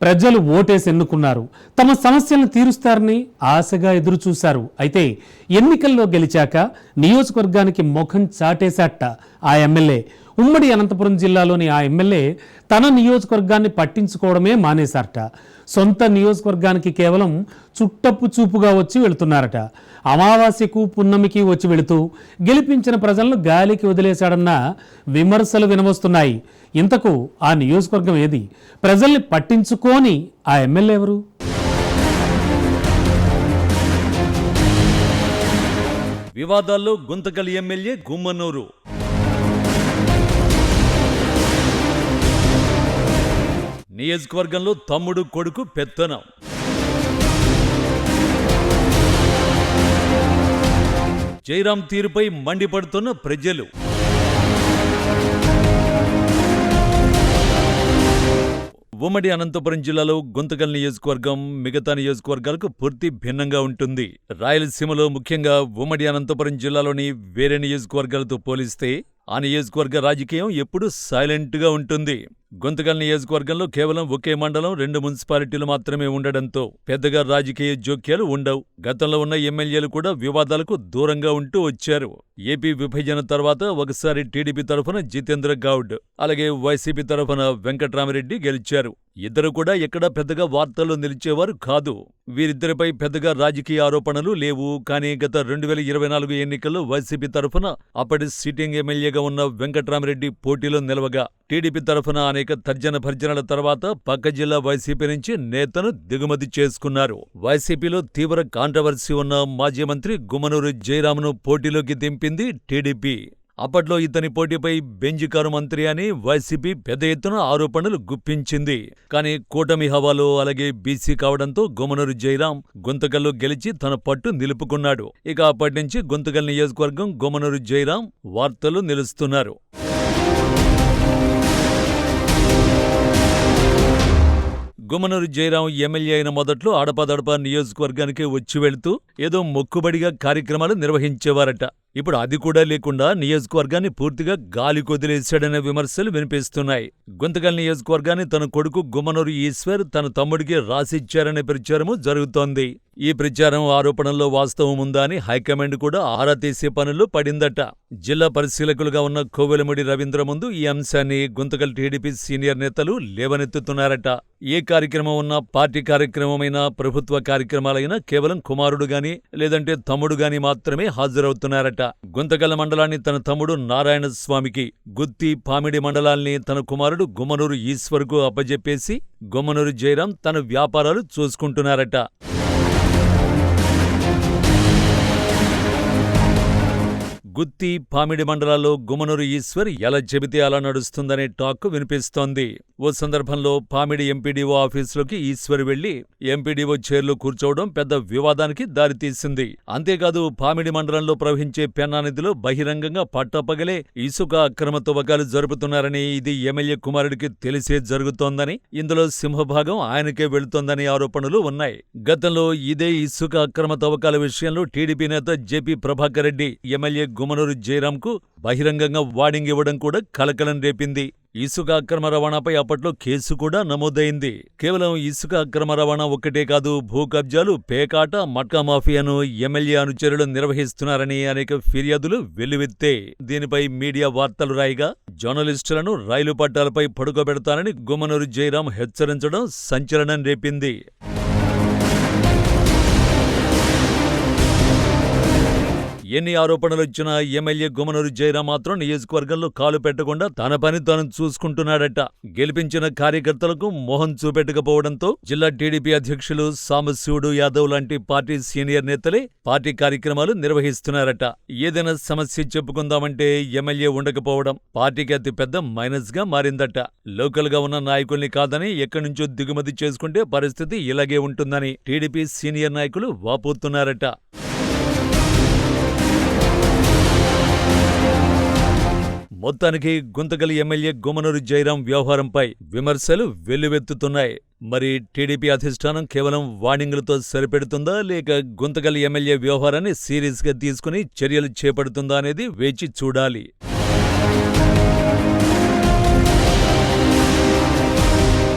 ప్రజలు ఓటేసి ఎన్నుకున్నారు. తమ సమస్యలను తీరుస్తారని ఆశగా ఎదురుచూశారు. అయితే ఎన్నికల్లో గెలిచాక నియోజకవర్గానికి ముఖం చాటేశాట ఆ ఎమ్మెల్యే. ఉమ్మడి అనంతపురం జిల్లాలోని ఆ ఎమ్మెల్యే తన నియోజకవర్గాన్ని పట్టించుకోవడమే మానేశారట. సొంత నియోజకవర్గానికి కేవలం చుట్టపు చూపుగా వచ్చి వెళుతున్నారట. అమావాస్యకు పున్నమికి వచ్చి వెళుతూ గెలిపించిన ప్రజలను గాలికి వదిలేశాడన్న విమర్శలు వినవస్తున్నాయి. ఇంతకు ఆ నియోజకవర్గం ఏది? ప్రజల్ని పట్టించుకోని ఆ ఎమ్మెల్యే ఎవరు? వివాదాల్లో గుంతకల్ ఎమ్మెల్యే గుమ్మనూరు. నియోజకవర్గంలో తమ్ముడు కొడుకు పెత్తనం. జయరాం తీరుపై మండిపడుతున్న ప్రజలు. ఉమ్మడి అనంతపురం జిల్లాలో గుంతకల్ నియోజకవర్గం మిగతా నియోజకవర్గాలకు పూర్తి భిన్నంగా ఉంటుంది. రాయలసీమలో ముఖ్యంగా ఉమ్మడి అనంతపురం జిల్లాలోని వేరే నియోజకవర్గాలతో పోలిస్తే ఆ నియోజకవర్గ రాజకీయం ఎప్పుడూ సైలెంట్గా ఉంటుంది. గుంతకల్ నియోజకవర్గంలో కేవలం ఒకే మండలం, 2 మున్సిపాలిటీలు మాత్రమే ఉండడంతో పెద్దగా రాజకీయ జోక్యాలు ఉండవు. గతంలో ఉన్న ఎమ్మెల్యేలు కూడా వివాదాలకు దూరంగా ఉంటూ వచ్చారు. ఏపీ విభజన తర్వాత ఒకసారి టీడీపీ తరఫున జితేంద్ర గౌడ్, అలాగే వైసీపీ తరఫున వెంకట్రామిరెడ్డి గెలిచారు. ఇద్దరు కూడా ఎక్కడా పెద్దగా వార్తల్లో నిలిచేవారు కాదు. వీరిద్దరిపై పెద్దగా రాజకీయ ఆరోపణలు లేవు. కానీ గత 2024 ఎన్నికల్లో వైసీపీ తరఫున అప్పటి సిట్టింగ్ ఎమ్మెల్యేగా ఉన్న వెంకట్రామిరెడ్డి పోటీలో నిలవగా టీడీపీ తరఫున అనేక తర్జన భర్జనల తర్వాత పక్క జిల్లా వైసీపీ నుంచి నేతను దిగుమతి చేసుకున్నారు. వైసీపీలో తీవ్ర కాంట్రవర్సీ ఉన్న మాజీ మంత్రి గుమ్మనూరు జయరాంను పోటీలోకి దింపింది టీడీపీ. అప్పట్లో ఇతని పోటీపై బెంజికారు మంత్రి అని వైసీపీ పెద్ద ఎత్తున ఆరోపణలు గుప్పించింది. కానీ కూటమి హవాలో అలాగే బీసీ కావడంతో గుమ్మనూరు జయరాం గుంతకల్లో గెలిచి తన పట్టు నిలుపుకున్నాడు. ఇక అప్పటి నుంచి గుంతకల్ నియోజకవర్గం గుమ్మనూరు జయరాం వార్తలు నిలుస్తున్నారు. గుమ్మనూరు జయరాం ఎమ్మెల్యే అయిన మొదట్లో అడపాదడపా నియోజకవర్గానికి వచ్చి వెళుతూ ఏదో మొక్కుబడిగా కార్యక్రమాలు నిర్వహించేవారట. ఇప్పుడు అది కూడా లేకుండా నియోజకవర్గాన్ని పూర్తిగా గాలి కొదిలేశాడనే విమర్శలు వినిపిస్తున్నాయి. గుంతకల్ నియోజకవర్గాన్ని తన కొడుకు గుమ్మనూరు ఈశ్వర్ తన తమ్ముడికి రాసిచ్చారనే ప్రచారము జరుగుతోంది. ఈ ప్రచారం ఆరోపణల్లో వాస్తవం ఉందా అని హైకమాండ్ కూడా ఆరా తీసే పనుల్లో పడిందట. జిల్లా పరిశీలకులుగా ఉన్న కోవెలముడి రవీంద్ర ముందు ఈ అంశాన్ని గుంతకల్ టీడీపీ సీనియర్ నేతలు లేవనెత్తుతున్నారట. ఏ కార్యక్రమం ఉన్నా, పార్టీ కార్యక్రమమైనా, ప్రభుత్వ కార్యక్రమాలైనా కేవలం కుమారుడు గాని లేదంటే తమ్ముడు గాని మాత్రమే హాజరవుతున్నారట. గుంతకల్ మండలాన్ని తన తమ్ముడు నారాయణ స్వామికి, గుత్తి, పామిడి మండలాల్ని తన కుమారుడు గుమ్మనూరు ఈశ్వర్కు అప్పజెప్పేసి గుమ్మనూరు జయరాం తన వ్యాపారాలు చూసుకుంటున్నారట. గుత్తి, పామిడి మండలాల్లో గుమ్మనూరు ఈశ్వర్ ఎలా చెబితే అలా నడుస్తుందనే టాక్ వినిపిస్తోంది. ఓ సందర్భంలో పామిడి ఎంపీడీఓ ఆఫీసులోకి ఈశ్వర్ వెళ్లి ఎంపీడీఓ చైర్లో కూర్చోవడం పెద్ద వివాదానికి దారితీసింది. అంతేకాదు పామిడి మండలంలో ప్రవహించే పెన్నా నదిలో బహిరంగంగా పట్టపగలే ఇసుక అక్రమ తవ్వకాలు జరుపుతున్నారని, ఇది ఎమ్మెల్యే కుమారుడికి తెలిసే జరుగుతోందని, ఇందులో సింహభాగం ఆయనకే వెళుతోందనే ఆరోపణలు ఉన్నాయి. గతంలో ఇదే ఇసుక అక్రమ తవ్వకాల విషయంలో టీడీపీ నేత జేపీ ప్రభాకర్ రెడ్డి ఎమ్మెల్యే గుమ్మనూరు జయరాంకు బహిరంగంగా వార్నింగ్ ఇవ్వడం కూడా కలకలం రేపింది. ఇసుక అక్రమ రవాణాపై అప్పట్లో కేసు కూడా నమోదైంది. కేవలం ఇసుక అక్రమ రవాణా ఒక్కటే కాదు, భూ కబ్జాలు, పేకాట, మట్కా మాఫియాను ఎమ్మెల్యే అనుచరులు నిర్వహిస్తున్నారని అనేక ఫిర్యాదులు వెల్లువెత్తే. దీనిపై మీడియా వార్తలు రాయిగా జర్నలిస్టులను రైలు పట్టాలపై పడుకోబెడతానని గుమ్మనూరు జయరాం హెచ్చరించడం సంచలనం రేపింది. ఎన్ని ఆరోపణలొచ్చినా ఎమ్మెల్యే గుమ్మనూరు జయరాం మాత్రం నియోజకవర్గంలో కాలు పెట్టకుండా తన పని తాను చూసుకుంటున్నాడట. గెలిపించిన కార్యకర్తలకు మొహం చూపెట్టకపోవడంతో జిల్లా టీడీపీ అధ్యక్షులు సాంబశివుడు యాదవ్ లాంటి పార్టీ సీనియర్ నేతలే పార్టీ కార్యక్రమాలు నిర్వహిస్తున్నారట. ఏదైనా సమస్య చెప్పుకుందామంటే ఎమ్మెల్యే ఉండకపోవడం పార్టీకి అతి పెద్ద మైనస్ గా మారిందట. లోకల్ గా ఉన్న నాయకుల్ని కాదని ఎక్కడి నుంచో దిగుమతి చేసుకుంటే పరిస్థితి ఇలాగే ఉంటుందని టీడీపీ సీనియర్ నాయకులు వాపోతున్నారట. మొత్తానికి గుంతకల్ ఎమ్మెల్యే గుమ్మనూరు జయరాం వ్యవహారంపై విమర్శలు వెల్లువెత్తుతున్నాయి. మరి టీడీపీ అధిష్టానం కేవలం వార్నింగులతో సరిపెడుతుందా, లేక గుంతకల్ ఎమ్మెల్యే వ్యవహారాన్ని సీరియస్గా తీసుకుని చర్యలు చేపడుతుందా అనేది వేచి చూడాలి.